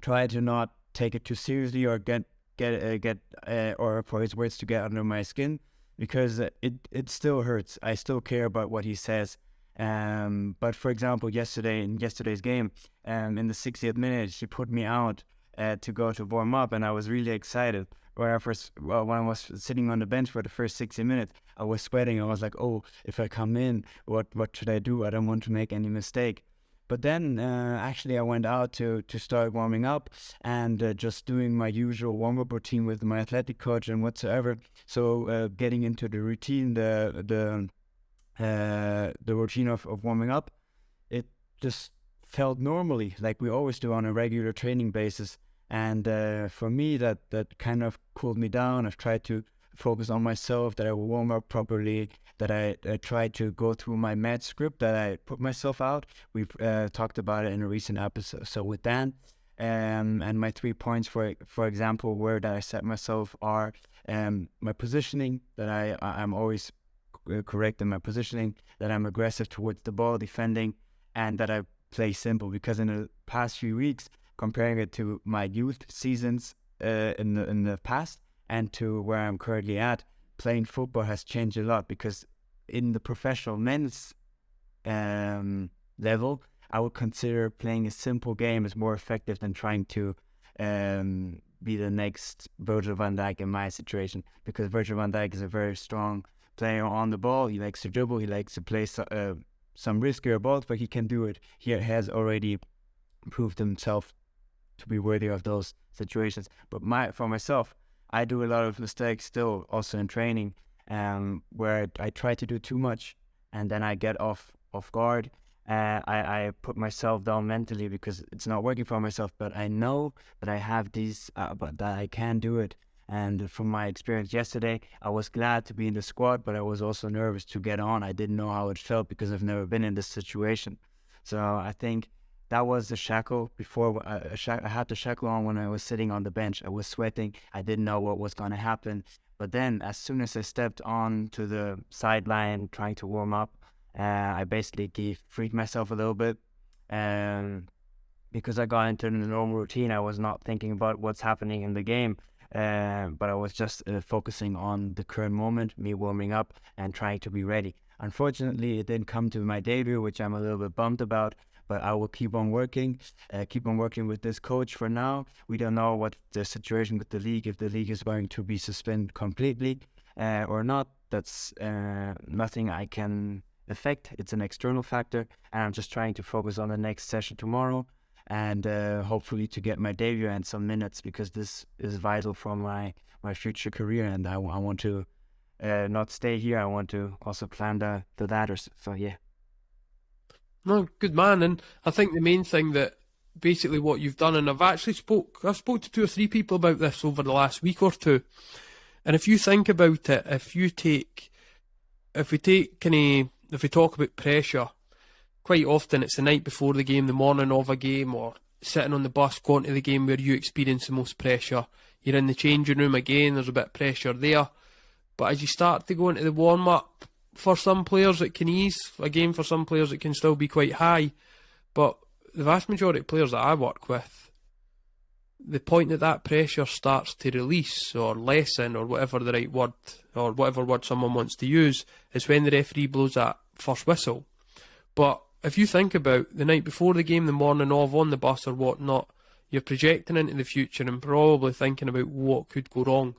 try to not take it too seriously, or get or for his words to get under my skin, because it still hurts. I still care about what he says. But for example, in yesterday's game, in the 60th minute, he put me out to go to warm up, and I was really excited. When I was sitting on the bench for the first 60 minutes, I was sweating. I was like, oh, if I come in, what should I do? I don't want to make any mistake. But then actually I went out to start warming up, and just doing my usual warm-up routine with my athletic coach and whatsoever. So getting into the routine, the routine of warming up, it just felt normally, like we always do on a regular training basis. And for me, that kind of cooled me down. I've tried to focus on myself, that I will warm up properly, that I tried to go through my match script, that I put myself out. We've talked about it in a recent episode. So with that, and my 3 points, for example, where that I set myself are my positioning, that I'm always correct in my positioning, that I'm aggressive towards the ball, defending, and that I play simple, because in the past few weeks, comparing it to my youth seasons in the past and to where I'm currently at, playing football has changed a lot, because in the professional men's level, I would consider playing a simple game as more effective than trying to be the next Virgil van Dijk in my situation, because Virgil van Dijk is a very strong player on the ball. He likes to dribble, he likes to play some riskier balls, but he can do it. He has already proved himself to be worthy of those situations. But for myself, I do a lot of mistakes still, also in training, where I try to do too much, and then I get off guard. I put myself down mentally because it's not working for myself, but I know that I have these, but that I can do it. And from my experience yesterday, I was glad to be in the squad, but I was also nervous to get on. I didn't know how it felt because I've never been in this situation. So I think that was the shackle before. I had the shackle on when I was sitting on the bench. I was sweating. I didn't know what was going to happen. But then as soon as I stepped on to the sideline trying to warm up, I basically freed myself a little bit. And because I got into the normal routine, I was not thinking about what's happening in the game. But I was just focusing on the current moment, me warming up and trying to be ready. Unfortunately, it didn't come to my debut, which I'm a little bit bummed about, but I will keep on working with this coach for now. We don't know what the situation with the league, if the league is going to be suspended completely or not. That's nothing I can affect. It's an external factor, and I'm just trying to focus on the next session tomorrow, and hopefully to get my debut and some minutes, because this is vital for my future career, and I want to not stay here. I want to also climb the ladders. So yeah. No, good man. And I think the main thing that basically what you've done, and I've spoke to 2 or 3 people about this over the last week or two, and if you think about it, if we talk about pressure, quite often it's the night before the game, the morning of a game, or sitting on the bus going to the game where you experience the most pressure. You're in the changing room again, there's a bit of pressure there. But as you start to go into the warm-up, for some players it can ease. Again, for some players it can still be quite high. But the vast majority of players that I work with, the point that pressure starts to release or lessen, or whatever the right word, or whatever word someone wants to use, is when the referee blows that first whistle. But if you think about the night before the game, the morning of, on the bus or whatnot, you're projecting into the future and probably thinking about what could go wrong.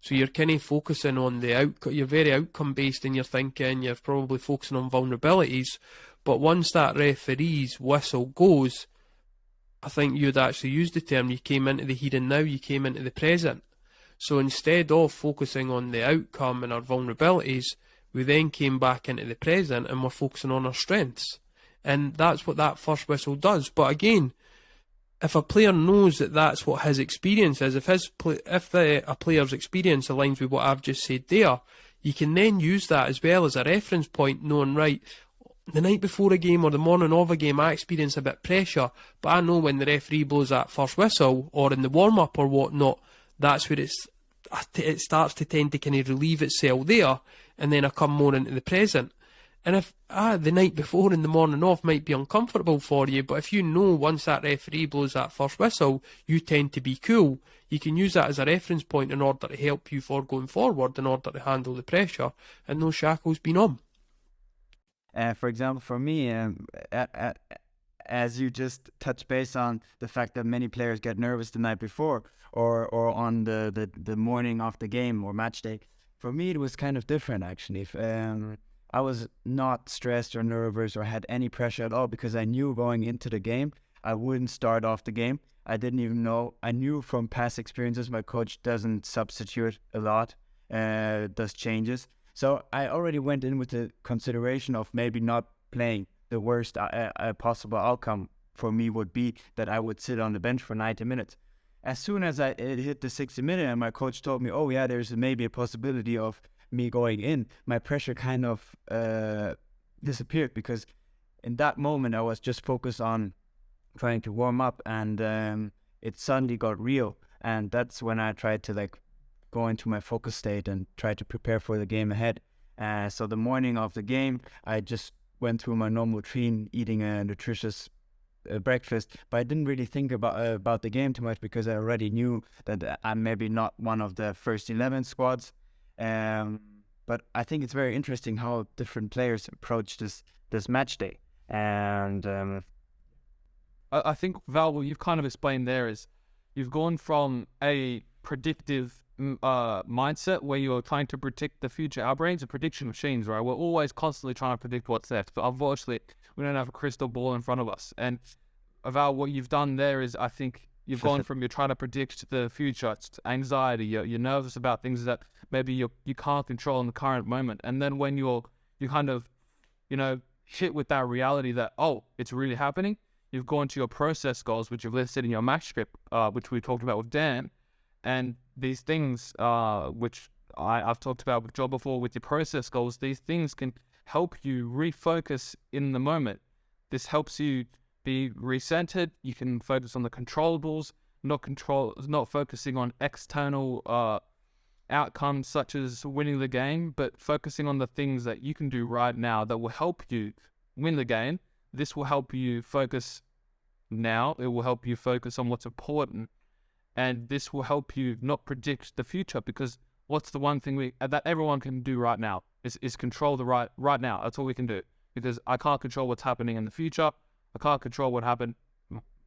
So you're kind of focusing on the outcome. You're very outcome based in your thinking. You're probably focusing on vulnerabilities. But once that referee's whistle goes, I think you'd actually use the term, you came into the here and now, you came into the present. So instead of focusing on the outcome and our vulnerabilities, we then came back into the present and we're focusing on our strengths. And that's what that first whistle does. But again, if a player knows that that's what his experience is, if a player's experience aligns with what I've just said there, you can then use that as well as a reference point, knowing, right, the night before a game or the morning of a game, I experience a bit of pressure, but I know when the referee blows that first whistle, or in the warm-up or whatnot, that's where it starts to tend to kind of relieve itself there, and then I come more into the present. And if the night before and the morning off might be uncomfortable for you, but if you know once that referee blows that first whistle, you tend to be cool, you can use that as a reference point in order to help you for going forward, in order to handle the pressure, and no shackles being on. For example, for me, as you just touched base on the fact that many players get nervous the night before or on the morning of the game or match day, for me it was kind of different actually. I was not stressed or nervous or had any pressure at all, because I knew going into the game I wouldn't start off the game. I didn't even know. I knew from past experiences my coach doesn't substitute a lot, does changes. So I already went in with the consideration of maybe not playing. The worst possible outcome for me would be that I would sit on the bench for 90 minutes. As soon as it hit the 60 minute and my coach told me, oh yeah, there's maybe a possibility of me going in, my pressure kind of disappeared, because in that moment I was just focused on trying to warm up, and it suddenly got real, and that's when I tried to go into my focus state and try to prepare for the game ahead. So the morning of the game I just went through my normal routine, eating a nutritious breakfast, but I didn't really think about the game too much because I already knew that I'm maybe not one of the first 11 squads. But I think it's very interesting how different players approach this match day. And I think, Val, what you've kind of explained there is you've gone from a predictive mindset where you're trying to predict the future. Our brains are prediction machines, right? We're always constantly trying to predict what's next, but unfortunately, we don't have a crystal ball in front of us. And Val, what you've done there is, I think, you've gone from you're trying to predict the future, it's anxiety, you're nervous about things that maybe you can't control in the current moment. And then when you kind of, hit with that reality that, oh, it's really happening, you've gone to your process goals, which you've listed in your match script, which we talked about with Dan. And these things, which I've talked about with Joe before with your process goals, these things can help you refocus in the moment. This helps you be recentered. You can focus on the controllables, not focusing on external outcomes such as winning the game, but focusing on the things that you can do right now that will help you win the game. This will help you focus now. It will help you focus on what's important. And this will help you not predict the future, because what's the one thing that everyone can do right now is control the right now. That's all we can do, because I can't control what's happening in the future. I can't control what happened.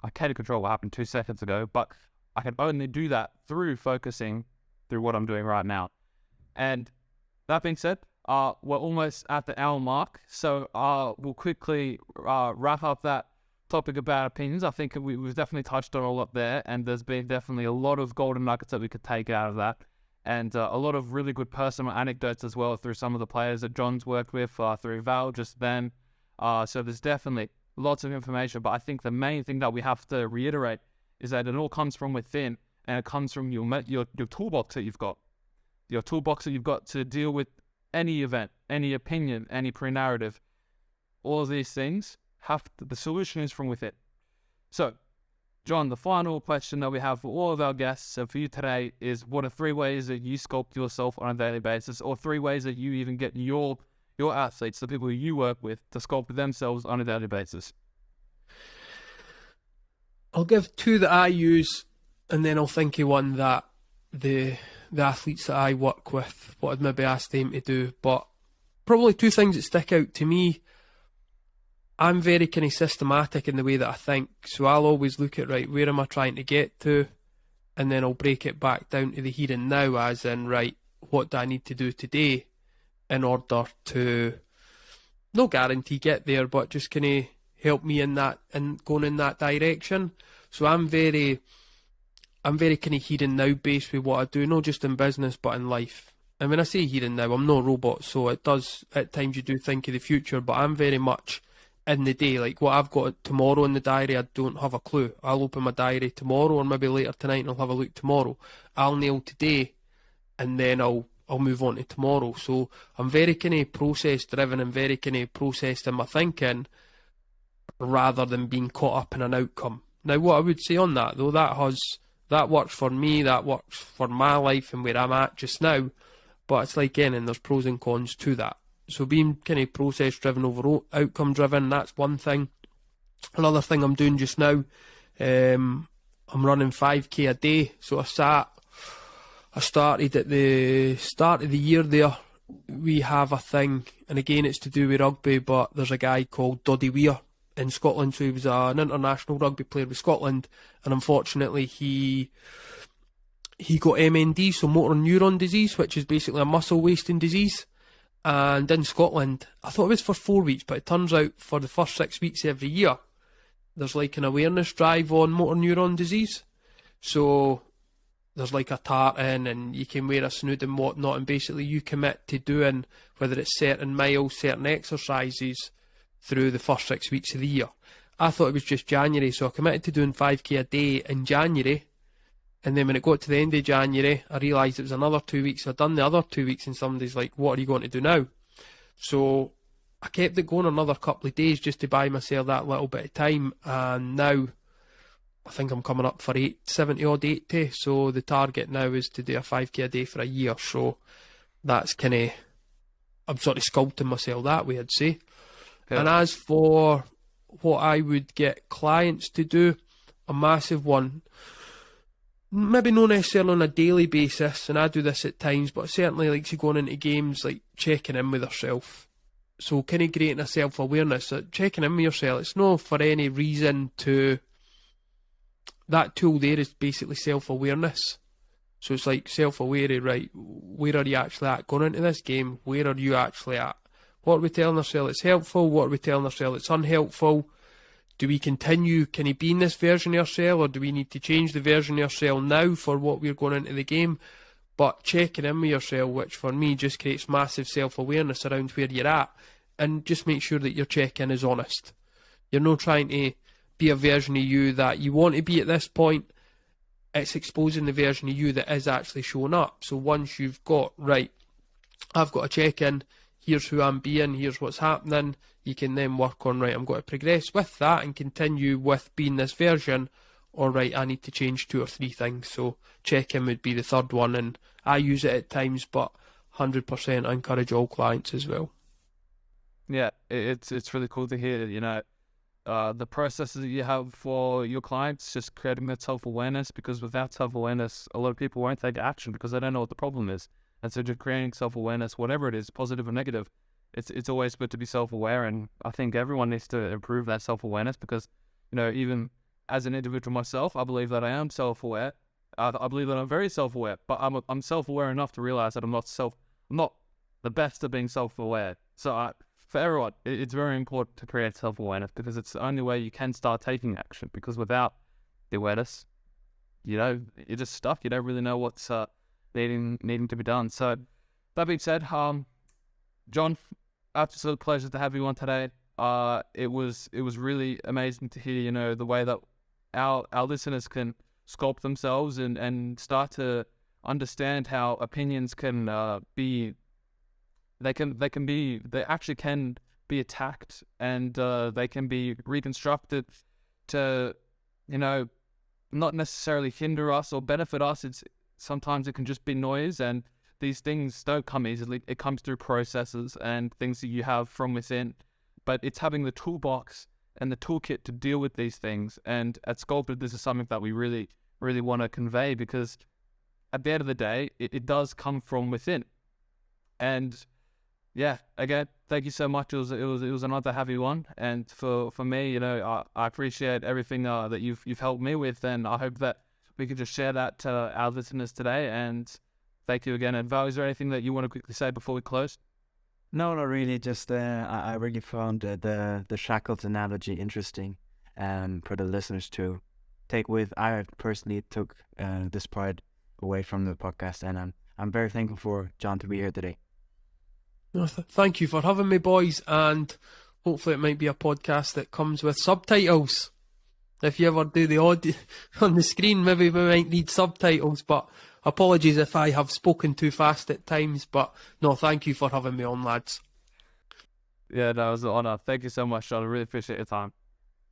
I can control what happened 2 seconds ago, but I can only do that through focusing through what I'm doing right now. And that being said, we're almost at the hour mark, so we'll quickly wrap up that topic about opinions. I think we've definitely touched on a lot there, and there's been definitely a lot of golden nuggets that we could take out of that, and a lot of really good personal anecdotes as well through some of the players that John's worked with, through Val just then. So there's definitely lots of information, but I think the main thing that we have to reiterate is that it all comes from within, and it comes from your toolbox that you've got. Your toolbox that you've got to deal with any event, any opinion, any pre-narrative. All of these things, the solution is from within. So, John, the final question that we have for all of our guests and for you today is, what are 3 ways that you sculpt yourself on a daily basis, or 3 ways that you even get your athletes, the people you work with, to sculpt themselves on a daily basis? I'll give 2 that I use, and then I'll think of one that the athletes that I work with, what I'd maybe ask them to do. But probably 2 things that stick out to me. I'm very kind of systematic in the way that I think, so I'll always look at, right, where am I trying to get to, and then I'll break it back down to the here and now, as in, right, what do I need to do today in order to, no guarantee get there, but just kind of help me in that, and going in that direction. So I'm very kind of here and now based with what I do, not just in business but in life. And when I say here and now, I'm no robot, so it does at times you do think of the future, but I'm very much in the day. Like what I've got tomorrow in the diary, I don't have a clue. I'll open my diary tomorrow, or maybe later tonight, and I'll have a look tomorrow. I'll nail today, and then I'll move on to tomorrow. So I'm very kind of process driven and very kind of processed in my thinking, rather than being caught up in an outcome. Now, what I would say on that, though, that works for me, that works for my life and where I'm at just now, but it's like anything, there's pros and cons to that. So being kind of process driven over outcome driven, that's one thing. Another thing I'm doing just now, I'm running 5k a day. So I started at the start of the year there. We have a thing, and again it's to do with rugby, but there's a guy called Doddy Weir in Scotland. So he was an international rugby player with Scotland, and unfortunately he got MND, so motor neuron disease, which is basically a muscle wasting disease. And in Scotland, I thought it was for 4 weeks, but it turns out for the first 6 weeks every year, there's like an awareness drive on motor neuron disease. So there's like a tartan, and you can wear a snood and whatnot, and basically you commit to doing, whether it's certain miles, certain exercises, through the first 6 weeks of the year. I thought it was just January, so I committed to doing 5k a day in January. And then when it got to the end of January, I realised it was another 2 weeks. I'd done the other 2 weeks, and somebody's like, what are you going to do now? So I kept it going another couple of days just to buy myself that little bit of time. And now I think I'm coming up for 70 odd 80. So the target now is to do a 5k a day for a year. So that's kind of, I'm sort of sculpting myself that way, I'd say. Yeah. And as for what I would get clients to do, a massive one, maybe not necessarily on a daily basis, and I do this at times, but certainly like going into games, like checking in with yourself. So kind of creating a self-awareness, checking in with yourself. It's not for any reason to... That tool there is basically self-awareness. So it's like self-aware, right, where are you actually at going into this game? Where are you actually at? What are we telling ourselves it's helpful? What are we telling ourselves it's unhelpful? Do we continue, can you be in this version of yourself, or do we need to change the version of yourself now for what we're going into the game? But checking in with yourself, which for me just creates massive self-awareness around where you're at, and just make sure that your check-in is honest. You're not trying to be a version of you that you want to be at this point. It's exposing the version of you that is actually showing up. So once you've got, right, I've got a check-in, here's who I'm being, here's what's happening, you can then work on, right, I'm going to progress with that and continue with being this version, or right, I need to change 2 or 3 things. So check-in would be the third one, and I use it at times, but 100% I encourage all clients as well. Yeah, it's really cool to hear, you know, the processes that you have for your clients, just creating that self-awareness, because without self-awareness, a lot of people won't take action because they don't know what the problem is. And so just creating self-awareness, whatever it is, positive or negative, it's always good to be self-aware. And I think everyone needs to improve that self-awareness because, you know, even as an individual myself, I believe that I am self-aware. I believe that I'm very self-aware, but I'm self-aware enough to realize that I'm not the best at being self-aware. So for everyone, it's very important to create self-awareness because it's the only way you can start taking action. Because without the awareness, you know, you're just stuck. You don't really know what's needing to be done. So that being said, John, absolute pleasure to have you on today. It was really amazing to hear, you know, the way that our listeners can sculpt themselves and start to understand how opinions can they actually can be attacked, and they can be reconstructed to, you know, not necessarily hinder us or benefit us. Sometimes it can just be noise, and these things don't come easily. It comes through processes and things that you have from within, but it's having the toolbox and the toolkit to deal with these things. And at Sculpted, this is something that we really, really want to convey, because at the end of the day, it does come from within. And yeah, again, thank you so much. It was an honor to have you on. And for me, you know, I appreciate everything that you've helped me with, and I hope that we can just share that to our listeners today. And thank you again. And Val, is there anything that you want to quickly say before we close? No, not really. Just I really found the shackles analogy interesting, and for the listeners to take with. I personally took this part away from the podcast, and I'm very thankful for John to be here today. No, thank you for having me, boys, and hopefully it might be a podcast that comes with subtitles. If you ever do the audio on the screen, maybe we might need subtitles, but apologies if I have spoken too fast at times, but no, thank you for having me on, lads. Yeah, that was an honor. Thank you so much, John. I really appreciate your time.